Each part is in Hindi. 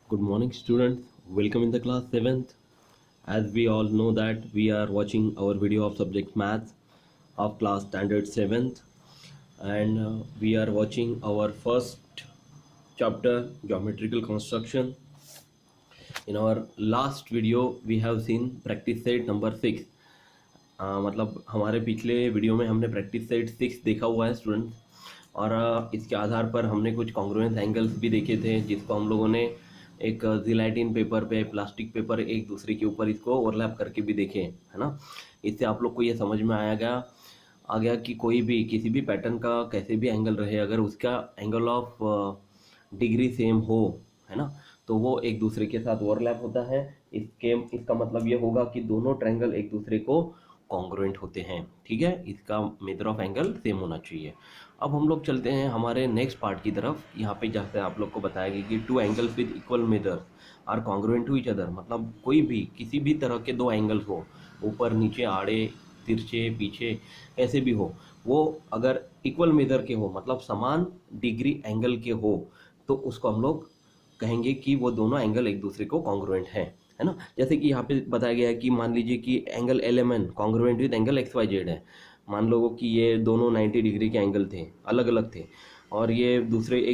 Good morning, students. Welcome in the class 7th. As we all know that we are watching our video of subject maths of class standard 7th, and we are watching our first chapter geometrical construction. In our last video, we have seen practice set number 6. मतलब हमारे पिछले वीडियो में हमने प्रैक्टिस सेट 6 देखा हुआ है स्टूडेंट्स, और इसके आधार पर हमने कुछ कॉन्ग्रुएंस एंगल्स भी देखे थे, जिसको हम लोगों ने एक जिलेटिन पेपर पे, प्लास्टिक पेपर एक दूसरे के ऊपर इसको ओवरलैप करके भी देखे, है ना। इससे आप लोग को ये समझ में आ गया कि कोई भी किसी भी पैटर्न का कैसे भी एंगल रहे, अगर उसका एंगल ऑफ डिग्री सेम हो, है ना, तो वो एक दूसरे के साथ ओवरलैप होता है। इसका मतलब ये होगा कि दोनों ट्रायंगल एक दूसरे को कॉन्ग्रुएंट होते हैं, ठीक है। इसका मेजर ऑफ एंगल सेम होना चाहिए। अब हम लोग चलते हैं हमारे नेक्स्ट पार्ट की तरफ। यहाँ पे जैसे आप लोग को बताया गया कि two angles with equal measure are congruent to each other, मतलब कोई भी किसी भी तरह के दो एंगल्स हो, ऊपर नीचे, आड़े तिरछे पीछे, ऐसे भी हो, वो अगर इक्वल मेजर के हो, मतलब समान डिग्री एंगल के हो, तो उसको हम लोग कहेंगे कि वो दोनों एंगल एक दूसरे को कॉन्ग्रुएंट है ना। जैसे कि यहाँ पे बताया गया है कि मान लीजिए कि angle LMN congruent with angle XYZ है। मान लो कि ये दोनों 90 डिग्री के एंगल थे, अलग अलग थे, और ये एक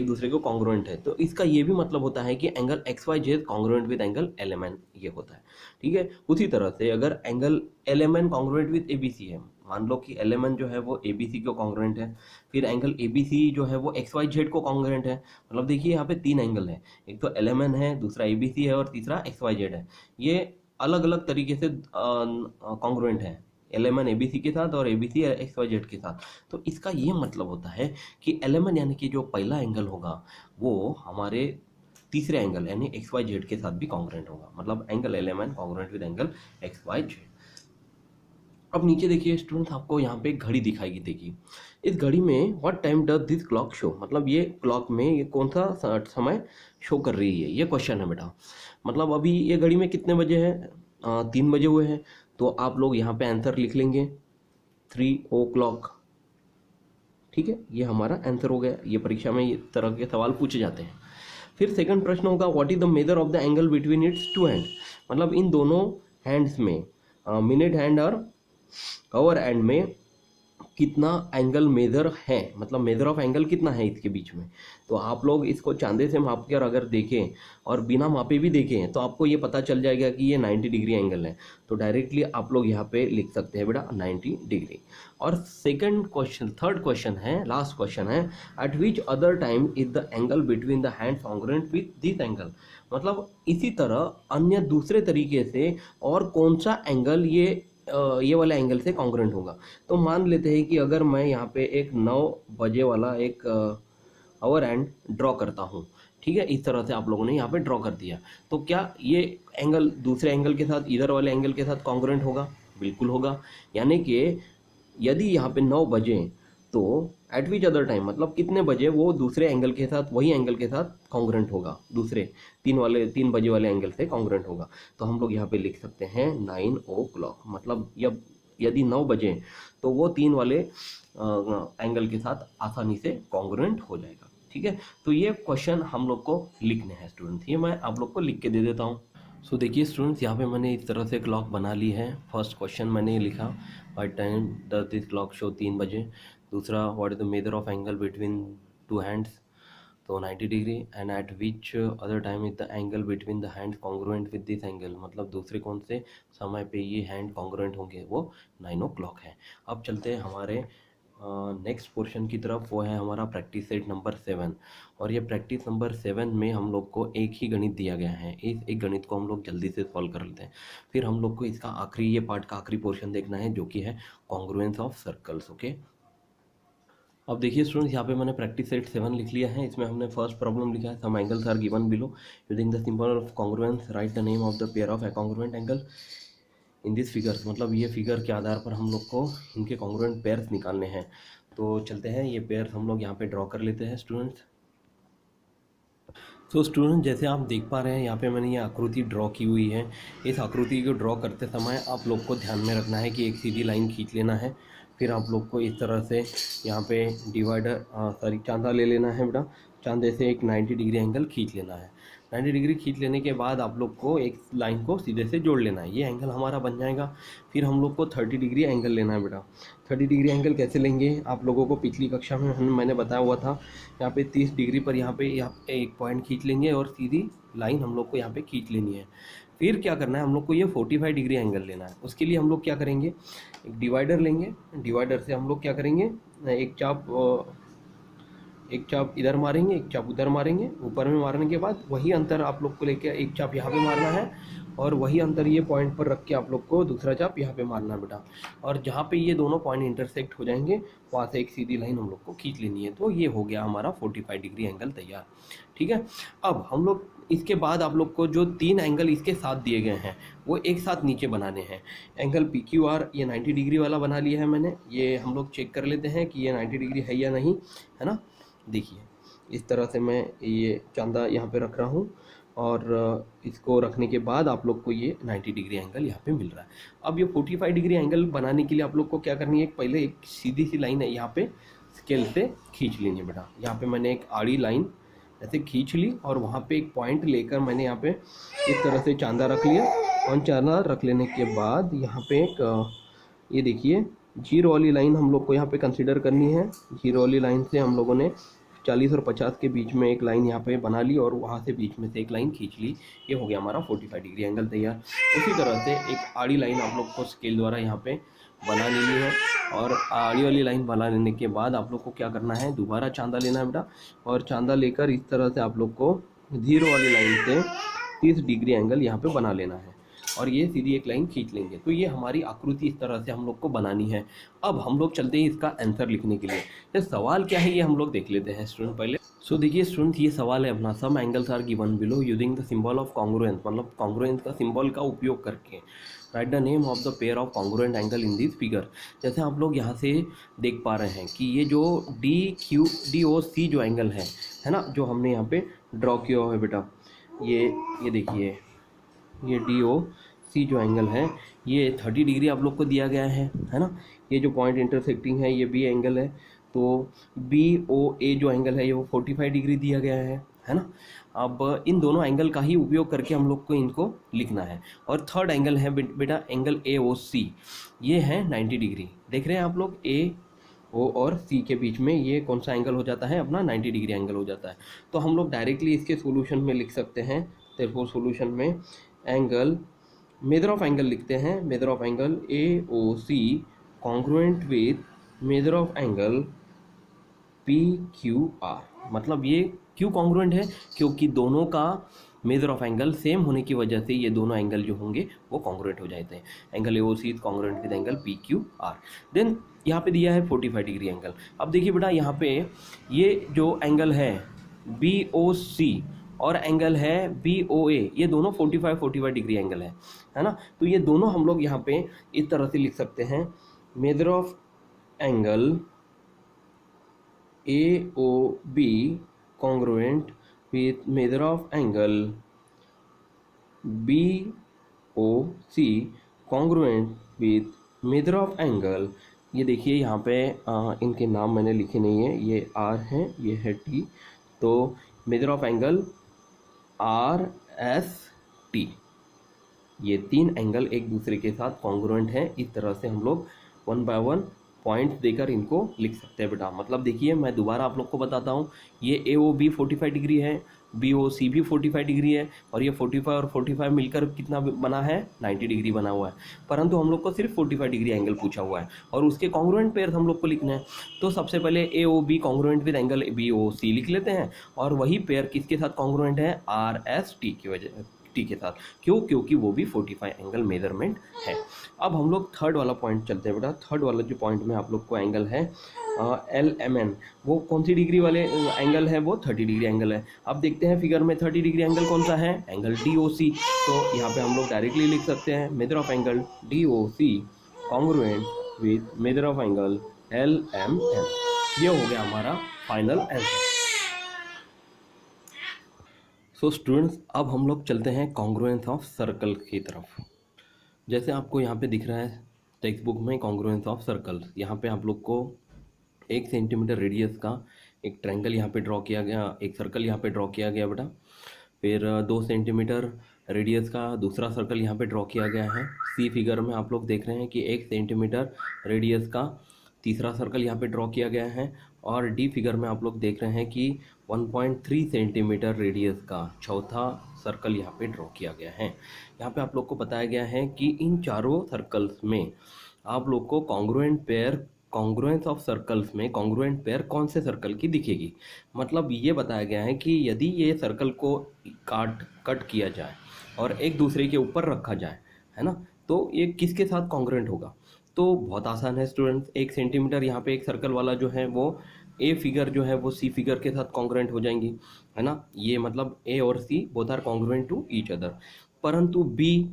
दूसरे को कॉन्ग्रुएंट है, तो इसका ये भी मतलब होता है कि angle XYZ congruent with angle LMN ये होता है, ठीक है। उसी तरह से अगर angle LMN congruent with ABC है, मान लो कि LMN जो है वो ABC को कॉन्ग्रुएंट है, फिर एंगल ABC जो है वो XYZ को कॉन्ग्रुएंट है। मतलब देखिए यहाँ पे तीन एंगल है, एक तो LMN है, दूसरा ABC है, और तीसरा XYZ है। ये अलग अलग तरीके से कॉन्ग्रुएंट है, LMN ABC के साथ और ABC XYZ के साथ। तो इसका ये मतलब होता है कि LMN यानी कि जो पहला एंगल होगा वो हमारे तीसरे एंगल यानी XYZ के साथ भी कॉन्ग्रुएंट होगा, मतलब angle LMN congruent with angle XYZ। अब नीचे देखिए स्टूडेंट्स, आपको यहाँ पे एक घड़ी दिखाई देगी। इस घड़ी में what time does this clock show, मतलब ये क्लॉक में ये कौन सा समय शो कर रही है, ये क्वेश्चन है बेटा। मतलब अभी ये घड़ी में कितने बजे हैं, 3 बजे हुए हैं, तो आप लोग यहाँ पे आंसर लिख लेंगे 3 o'clock, ठीक है। ये हमारा आंसर हो गया। ये परीक्षा में इस तरह के सवाल पूछे जाते हैं। फिर सेकंड प्रश्न होगा what is the measure of the angle between its two hands, मतलब इन दोनों हैंड्स में, मिनट हैंड और आवर हैंड में कितना एंगल मेजर है, मतलब मेजर ऑफ एंगल कितना है इसके बीच में। तो आप लोग इसको चांदे से माप कर अगर देखें और बिना मापे भी देखें तो आपको ये पता चल जाएगा कि ये 90 डिग्री एंगल है। तो डायरेक्टली आप लोग यहाँ पे लिख सकते हैं बेटा 90 डिग्री। और थर्ड क्वेश्चन है, लास्ट क्वेश्चन है, eight which other time is the angle between the hands congruent with this angle, मतलब इसी तरह अन्य दूसरे तरीके से और कौन सा एंगल ये वाला एंगल से कॉन्ग्रुएंट होगा। तो मान लेते हैं कि अगर मैं यहाँ पे एक 9 बजे वाला एक आवर हैंड ड्रॉ करता हूँ, ठीक है, इस तरह से आप लोगों ने यहाँ पे ड्रॉ कर दिया, तो क्या ये एंगल दूसरे एंगल के साथ, इधर वाले एंगल के साथ कॉन्ग्रुएंट होगा? बिल्कुल होगा। यानी कि यदि यहाँ पे 9 बजे, तो एट विच अदर टाइम मतलब कितने बजे वो दूसरे एंगल के साथ, वही एंगल के साथ कॉन्ग्रुएंट होगा, दूसरे 3 बजे वाले एंगल से कॉन्ग्रुएंट होगा। तो हम लोग यहाँ पे लिख सकते हैं 9 o'clock, मतलब यदि 9 बजे तो वो 3 वाले एंगल के साथ आसानी से कॉन्ग्रुएंट हो जाएगा, ठीक है। तो ये क्वेश्चन हम लोग को लिखने हैं स्टूडेंट्स, ये मैं आप लोग को लिख के दे देता हूँ। सो देखिए स्टूडेंट्स, यहाँ पे मैंने इस तरह से क्लॉक बना ली है। फर्स्ट क्वेश्चन मैंने लिखा by time does this clock show 3 बजे। दूसरा what is the measure of angle between two hands, तो 90 degree, and eight which other time is the angle between the hands congruent with this angle, मतलब दूसरे कौन से समय पे ये हैंड कॉन्ग्रुएंट होंगे, वो 9 o'clock है। अब चलते हैं हमारे नेक्स्ट पोर्शन की तरफ, वो है हमारा प्रैक्टिस सेट नंबर 7। और ये प्रैक्टिस नंबर 7 में हम लोग को एक ही गणित दिया गया है, इस एक गणित को हम लोग जल्दी से सॉल्व कर लेते हैं। फिर हम लोग को इसका आखिरी, ये पार्ट का आखिरी पोर्शन देखना है, जो कि है कॉन्ग्रुएंस ऑफ सर्कल्स, ओके। अब देखिए स्टूडेंट्स, यहाँ पे मैंने प्रैक्टिस सेट 7 लिख लिया है। इसमें हमने फर्स्ट प्रॉब्लम लिखा है, some angles are given below using the symbol of congruence, write the name of the pair of congruent angle in this figures, मतलब ये फिगर के आधार पर हम लोग को इनके कॉन्ग्रुएंट पेयर्स निकालने हैं। तो चलते हैं, ये पेयर्स हम लोग यहाँ पे ड्रॉ कर लेते हैं स्टूडेंट्स। तो स्टूडेंट, जैसे आप देख पा रहे हैं यहाँ पे मैंने ये आकृति ड्रॉ की हुई है। इस आकृति को ड्रॉ करते समय आप लोग को ध्यान में रखना है कि एक सीधी लाइन खींच लेना है। फिर आप लोग को इस तरह से यहाँ पे चांदा ले लेना है बेटा, चांदे से एक 90 डिग्री एंगल खींच लेना है। 90 डिग्री खींच लेने के बाद आप लोग को एक लाइन को सीधे से जोड़ लेना है, ये एंगल हमारा बन जाएगा। फिर हम लोग को 30 डिग्री एंगल लेना है बेटा। 30 डिग्री एंगल कैसे लेंगे, आप लोगों को पिछली कक्षा में मैंने बताया हुआ था। यहाँ पे 30 डिग्री पर यहाँ पे एक पॉइंट खींच लेंगे और सीधी लाइन हम लोग को यहाँ पे खींच लेनी है। फिर क्या करना है, हम लोग को ये 45 डिग्री एंगल लेना है। उसके लिए हम लोग क्या करेंगे, एक डिवाइडर लेंगे, डिवाइडर से हम लोग क्या करेंगे, एक चाप इधर मारेंगे, एक चाप उधर मारेंगे। ऊपर में मारने के बाद वही अंतर आप लोग को लेके एक चाप यहाँ पे मारना है और वही अंतर ये पॉइंट पर रख के आप लोग को दूसरा चाप यहाँ पे मारना है बेटा। और जहाँ पे ये दोनों पॉइंट इंटरसेक्ट हो जाएंगे वहाँ से एक सीधी लाइन हम लोग को खींच लेनी है। तो ये हो गया हमारा 45 डिग्री एंगल तैयार। ठीक है, अब हम लोग इसके बाद आप लोग को जो 3 एंगल इसके साथ दिए गए हैं वो एक साथ नीचे बनाने हैं। एंगल PQR ये 90 डिग्री वाला बना लिया है मैंने। ये हम लोग चेक कर लेते हैं कि ये 90 डिग्री है या नहीं, है ना। देखिए इस तरह से मैं ये चांदा यहाँ पे रख रहा हूँ और इसको रखने के बाद आप लोग को ये 90 डिग्री एंगल यहाँ पे मिल रहा है। अब ये 45 डिग्री एंगल बनाने के लिए आप लोग को क्या करनी है, पहले एक सीधी सी लाइन है यहाँ पे स्केल से खींच लेनी है बेटा। यहाँ पे मैंने एक आड़ी लाइन ऐसे खींच ली और वहाँ पे एक पॉइंट लेकर मैंने यहाँ पे इस तरह से चांदा रख लिया। और चांदा रख लेने के बाद यहाँ पे एक ये देखिए जीरो वाली लाइन हम लोग को यहाँ पे कंसीडर करनी है। जीरो वाली लाइन से हम लोगों ने 40 और 50 के बीच में एक लाइन यहाँ पे बना ली और वहाँ से बीच में से एक लाइन खींच ली। ये हो गया हमारा 45 डिग्री एंगल तैयार। उसी तरह से एक आड़ी लाइन आप लोग को स्केल द्वारा यहाँ पे बना लेनी है और आड़ी वाली लाइन बना लेने के बाद आप लोग को क्या करना है, दोबारा चांदा लेना है बेटा। और चांदा लेकर इस तरह से आप लोग को जीरो वाली लाइन से 30 डिग्री एंगल यहाँ पे बना लेना है और ये सीधी एक लाइन खींच लेंगे। तो ये हमारी आकृति इस तरह से हम लोग को बनानी है। अब हम लोग चलते हैं इसका आंसर लिखने के लिए। ये सवाल क्या है ये हम लोग देख लेते हैं स्टूडेंट पहले। सो देखिए स्टूडेंट, ये सवाल है अपना, some angles are given below using the symbol of congruence, मतलब कॉन्ग्रुएंस का सिंबल का उपयोग करके write the name of the pair of congruent angle in this figure. जैसे आप लोग यहाँ से देख पा रहे हैं कि ये जो DOC जो एंगल है ना, जो हमने यहाँ पे ड्रॉ किया हुआ है बेटा, ये देखिए ये DOC जो एंगल है ये 30 डिग्री आप लोग को दिया गया है ना। ये जो पॉइंट इंटरसेक्टिंग है ये B एंगल है। तो BOA जो एंगल है ये वो 45 डिग्री दिया गया है ना। अब इन दोनों एंगल का ही उपयोग करके हम लोग को इनको लिखना है। और थर्ड एंगल है बेटा एंगल AOC, ये है 90 डिग्री। देख रहे हैं आप लोग, O और C के बीच में ये कौन सा एंगल हो जाता है अपना, 90 डिग्री एंगल हो जाता है। तो हम लोग डायरेक्टली इसके सोल्यूशन में लिख सकते हैं। therefore सोल्यूशन में एंगल मेजर ऑफ एंगल लिखते हैं, measure of angle AOC congruent with measure of angle PQR। मतलब ये क्यों कॉन्ग्रुएंट है, क्योंकि दोनों का मेजर ऑफ एंगल सेम होने की वजह से ये दोनों एंगल जो होंगे वो कॉन्ग्रुएंट हो जाते हैं। Angle AOC is congruent with angle PQR। Then यहाँ पे दिया है 45 डिग्री एंगल। अब देखिए बेटा यहाँ पे ये जो एंगल है BOC और एंगल है BOA, ये दोनों 45 डिग्री एंगल है ना। तो ये दोनों हम लोग यहाँ पे इस तरह से लिख सकते हैं, measure of angle AOB congruent with measure of angle BOC congruent with measure of angle. ये देखिए यहाँ पे इनके नाम मैंने लिखे नहीं है, ये R है, ये है T। तो मेजर ऑफ एंगल RST, ये 3 एंगल एक दूसरे के साथ कॉन्ग्रुएंट हैं। इस तरह से हम लोग 1 बाय 1 पॉइंट्स देकर इनको लिख सकते हैं बेटा। मतलब देखिए मैं दोबारा आप लोग को बताता हूँ, ये AOB 45 डिग्री है, BOC भी 45 डिग्री है और ये 45 और 45 मिलकर कितना बना है, 90 डिग्री बना हुआ है। परंतु हम लोग को सिर्फ 45 डिग्री एंगल पूछा हुआ है और उसके कॉन्ग्रुएंट पेयर हम लोग को लिखना है। तो सबसे पहले AOB congruent with angle BOC लिख लेते हैं और वही पेयर किसके साथ कॉन्ग्रुएंट है, RST की वजह टी के साथ। क्यों, क्योंकि वो भी 45 एंगल मेजरमेंट है। अब हम लोग थर्ड वाला पॉइंट चलते हैं बेटा। थर्ड वाला जो पॉइंट में आप लोग को एंगल है LMN, वो कौन सी डिग्री वाले एंगल है, वो 30 डिग्री एंगल है। अब देखते हैं फिगर में 30 डिग्री एंगल कौन सा है, एंगल DOC। तो यहाँ पे हम लोग डायरेक्टली लिख सकते हैं measure of angle DOC congruent with measure of angle LMN। ये हो गया हमारा फाइनल आंसर। सो स्टूडेंट्स, अब हम लोग चलते हैं कॉन्ग्रुएंस ऑफ सर्कल की तरफ। जैसे आपको यहाँ पे दिख रहा है टेक्स्ट बुक में कॉन्ग्रुएंस ऑफ सर्कल, यहाँ पे आप लोग को 1 सेंटीमीटर रेडियस का एक ट्रायंगल यहाँ पे ड्रॉ किया गया, एक सर्कल यहाँ पे ड्रॉ किया गया बेटा। फिर 2 सेंटीमीटर रेडियस का दूसरा सर्कल यहाँ पे ड्रॉ किया गया है। सी फिगर में आप लोग देख रहे हैं कि 1 सेंटीमीटर रेडियस का तीसरा सर्कल यहाँ पे ड्रॉ किया गया है। और डी फिगर में आप लोग देख रहे हैं कि 1.3 सेंटीमीटर रेडियस का चौथा सर्कल यहाँ पे ड्रॉ किया गया है। यहाँ पे आप लोग को बताया गया है कि इन चारों सर्कल्स में आप लोग को कॉन्ग्रुएंस ऑफ सर्कल्स में कॉन्ग्रुएंट पेयर कौन से सर्कल की दिखेगी। मतलब ये बताया गया है कि यदि ये सर्कल को कट किया जाए और एक दूसरे के ऊपर रखा जाए, है ना, तो ये किसके साथ कॉन्ग्रुएंट होगा। तो बहुत आसान है स्टूडेंट्स, 1 सेंटीमीटर यहाँ पे एक सर्कल वाला जो है वो ए फिगर जो है वो सी फिगर के साथ कॉन्ग्रुएंट हो जाएंगी, है ना। ये मतलब ए और C both are congruent to each other. परंतु बी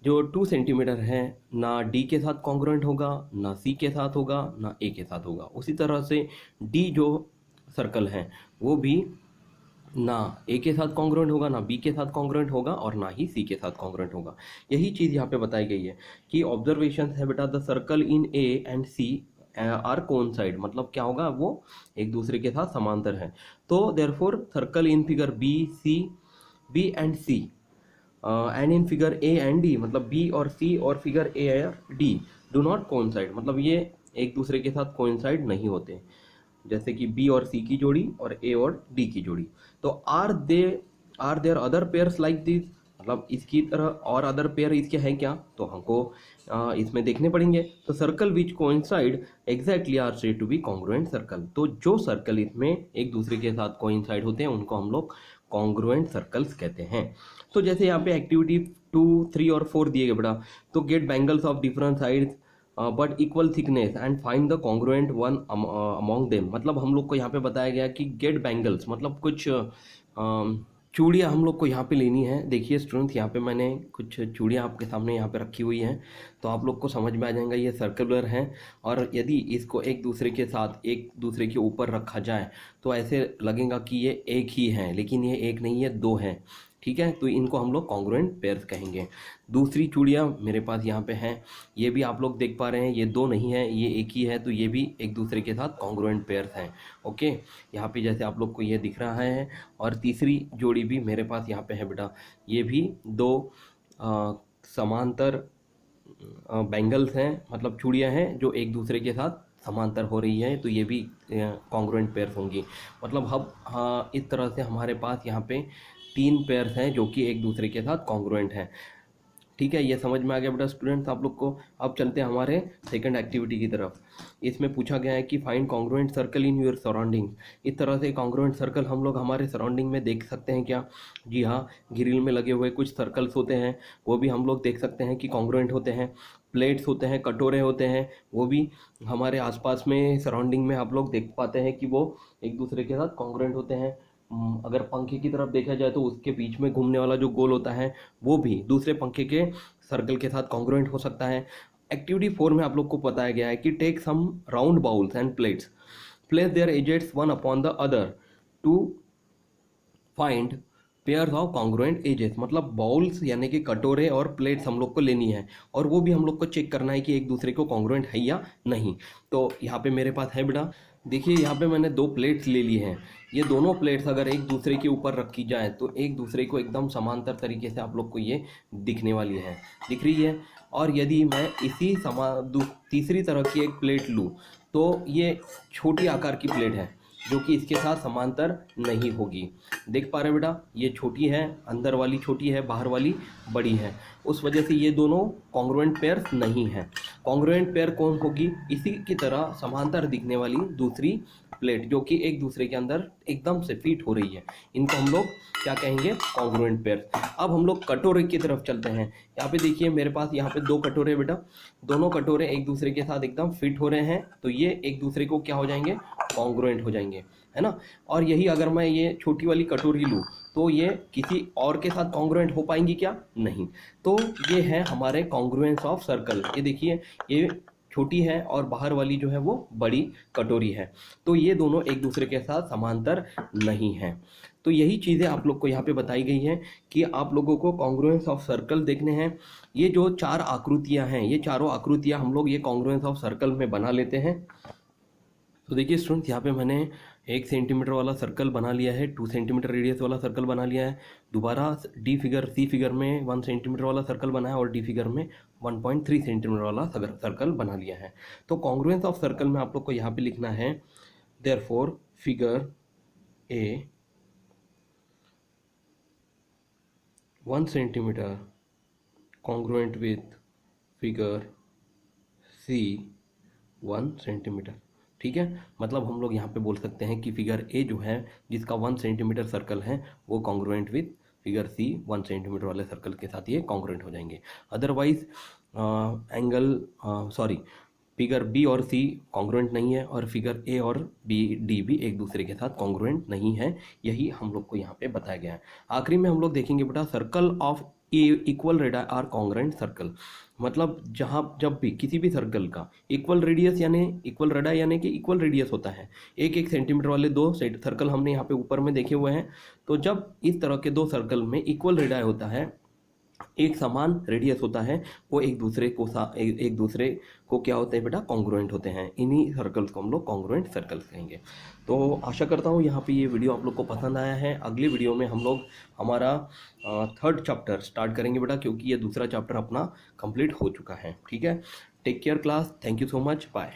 जो 2 सेंटीमीटर है ना डी के साथ कॉन्ग्रुएंट होगा, ना सी के साथ होगा, ना ए के साथ होगा। उसी तरह से डी जो सर्कल है वो भी ना ए के साथ कॉन्ग्रुएंट होगा, ना बी के साथ कॉन्ग्रुएंट होगा, और ना ही सी के साथ कॉन्ग्रुएंट होगा। यही चीज़ यहाँ पे बताई गई है कि ऑब्जर्वेशन है बेटा, the circle in A and C are coincide, मतलब क्या होगा, वो एक दूसरे के साथ समांतर है। तो therefore circle in figure B and C and in figure A and D, मतलब बी और सी और फिगर ए और डी डू नॉट कोइंसाइड, मतलब ये एक दूसरे के साथ कोइंसाइड नहीं होते। जैसे कि बी और सी की जोड़ी और ए और डी की जोड़ी। तो are there other pairs like this, मतलब इसकी तरह और अदर पेयर इसके हैं क्या, तो हमको इसमें देखने पड़ेंगे। तो circle which coincide exactly are said to be congruent circle. तो जो सर्कल इसमें एक दूसरे के साथ कोइंसाइड होते हैं उनको हम लोग कॉन्ग्रुएंट सर्कल्स कहते हैं। तो जैसे यहाँ पे एक्टिविटी 2, 3 और 4 दिए गए बेटा, तो get bangles of different sides but equal thickness and find the congruent one among them. मतलब हम लोग को यहाँ पे बताया गया कि गेट बैंगल्स मतलब कुछ चूड़ियाँ हम लोग को यहाँ पे लेनी है। देखिए स्टूडेंट्स, यहाँ पे मैंने कुछ चूड़ियाँ आपके सामने यहाँ पे रखी हुई हैं, तो आप लोग को समझ में आ जाएगा ये सर्कुलर है। और यदि इसको एक दूसरे के साथ एक दूसरे के ऊपर रखा जाए तो ऐसे लगेगा कि ये एक ही है, लेकिन ये एक नहीं है, 2 हैं, ठीक है। तो इनको हम लोग कॉन्ग्रुएंट पेयर्स कहेंगे। दूसरी चूड़ियाँ मेरे पास यहाँ पे हैं, ये भी आप लोग देख पा रहे हैं, ये 2 नहीं है, ये एक ही है, तो ये भी एक दूसरे के साथ कॉन्ग्रुएंट पेयर्स हैं। ओके, यहाँ पे जैसे आप लोग को ये दिख रहा है। और तीसरी जोड़ी भी मेरे पास यहाँ पे है बेटा, ये भी 2 समांतर बैंगल्स हैं, मतलब चूड़ियाँ हैं जो एक दूसरे के साथ समांतर हो रही है, तो ये भी कॉन्ग्रुएंट पेयर्स होंगी। मतलब अब हाँ, इस तरह से हमारे पास यहाँ पे 3 पेयर्स हैं जो कि एक दूसरे के साथ कॉन्ग्रुएंट हैं। ठीक है, ये समझ में आ गया बेटा स्टूडेंट्स आप लोग को। अब चलते हैं हमारे सेकंड एक्टिविटी की तरफ। इसमें पूछा गया है कि find congruent circle in your surrounding. इस तरह से कॉन्ग्रुएंट सर्कल हम लोग हमारे सराउंडिंग में देख सकते हैं क्या? जी हाँ, ग्रिल में लगे हुए कुछ सर्कल्स होते हैं, वो भी हम लोग देख सकते हैं कि कॉन्ग्रुएंट होते हैं। प्लेट्स होते हैं, कटोरे होते हैं, वो भी हमारे आसपास में सराउंडिंग में आप लोग देख पाते हैं कि वो एक दूसरे के साथ कॉन्ग्रुएंट होते हैं। अगर पंखे की तरफ देखा जाए तो उसके बीच में घूमने वाला जो गोल होता है वो भी दूसरे पंखे के सर्कल के साथ कॉन्ग्रुएंट हो सकता है। एक्टिविटी 4 में आप लोग को बताया गया है कि take some round bowls and plates, place their edges one upon the other to find pairs of congruent edges. मतलब बाउल्स यानी कि कटोरे और प्लेट्स हम लोग को लेनी है, और वो भी हम लोग को चेक करना है कि एक दूसरे को कॉन्ग्रुएंट है या नहीं। तो यहाँ पे मेरे पास है बेटा, देखिए यहाँ पे मैंने 2 प्लेट्स ले ली हैं। ये दोनों प्लेट्स अगर एक दूसरे के ऊपर रखी जाए तो एक दूसरे को एकदम समांतर तरीके से आप लोग को ये दिखने वाली है, दिख रही है। और यदि मैं इसी तीसरी तरह की एक प्लेट लूँ तो ये छोटी आकार की प्लेट है जो कि इसके साथ समांतर नहीं होगी। देख पा रहे बेटा, ये छोटी है, अंदर वाली छोटी है, बाहर वाली बड़ी है, उस वजह से ये दोनों कॉन्ग्रुएंट पेयर्स नहीं है। कॉन्ग्रुएंट पेयर कौन होगी? इसी की तरह समांतर दिखने वाली दूसरी प्लेट जो कि एक दूसरे के अंदर एकदम से फिट हो रही है, इनको हम लोग क्या कहेंगे? Congruent pairs. अब हम लोग कटोरे की तरफ चलते हैं। यहाँ पे देखिए मेरे पास यहाँ पे 2 कटोरे बेटा, दोनों कटोरे एक दूसरे के साथ एकदम फिट हो रहे हैं, तो ये एक दूसरे को क्या हो जाएंगे? कॉन्ग्रुएंट हो जाएंगे, है ना। और यही अगर मैं ये छोटी वाली कटोरी लूँ तो ये किसी और के साथ कॉन्ग्रुएंट हो पाएंगी क्या? नहीं। तो ये है हमारे कॉन्ग्रुएंस ऑफ सर्कल। ये देखिए, ये छोटी है और बाहर वाली जो है वो बड़ी कटोरी है, तो ये दोनों एक दूसरे के साथ समांतर नहीं है। तो यही चीज़ें आप लोग को यहाँ पे बताई गई हैं कि आप लोगों को कॉन्ग्रुएंस ऑफ सर्कल देखने हैं। ये जो 4 आकृतियाँ हैं, ये चारों आकृतियाँ हम लोग ये कॉन्ग्रुएंस ऑफ सर्कल में बना लेते हैं। तो देखिए स्टूडेंट्स, यहाँ पे मैंने 1 सेंटीमीटर वाला सर्कल बना लिया है, 2 सेंटीमीटर रेडियस वाला सर्कल बना लिया है, दोबारा सी फिगर में 1 सेंटीमीटर वाला सर्कल बना है और डी फिगर में 1.3 सेंटीमीटर वाला सर्कल बना लिया है। तो कॉन्ग्रुएंस ऑफ सर्कल में आप लोग को यहाँ पे लिखना है, therefore figure A 1 centimetre congruent with figure C 1 centimetre. ठीक है, मतलब हम लोग यहाँ पे बोल सकते हैं कि फिगर ए जो है जिसका 1 सेंटीमीटर सर्कल है वो congruent with figure C 1 centimetre वाले सर्कल के साथ ये कॉन्ग्रुएंट हो जाएंगे। अदरवाइज फिगर बी और सी कॉन्ग्रुएंट नहीं है और फिगर ए और डी भी एक दूसरे के साथ कॉन्ग्रुएंट नहीं है, यही हम लोग को यहाँ पे बताया गया है। आखिरी में हम लोग देखेंगे बेटा circle of equal radius are congruent circle, मतलब जहाँ जब भी किसी भी सर्कल का इक्वल रेडियस यानी इक्वल रेडियस यानी कि इक्वल रेडियस होता है, 1 सेंटीमीटर वाले 2 सर्कल हमने यहाँ पे ऊपर में देखे हुए हैं, तो जब इस तरह के 2 सर्कल में इक्वल रेडियस होता है, एक समान रेडियस होता है, वो एक दूसरे को क्या होते हैं बेटा, कॉन्ग्रुएंट होते हैं। इन्हीं सर्कल्स को हम लोग कॉन्ग्रुएंट सर्कल्स कहेंगे। तो आशा करता हूँ यहाँ पे ये वीडियो आप लोग को पसंद आया है। अगली वीडियो में हम लोग हमारा 3rd चैप्टर स्टार्ट करेंगे बेटा, क्योंकि ये दूसरा चैप्टर अपना कंप्लीट हो चुका है। ठीक है, take care class, thank you so much, bye.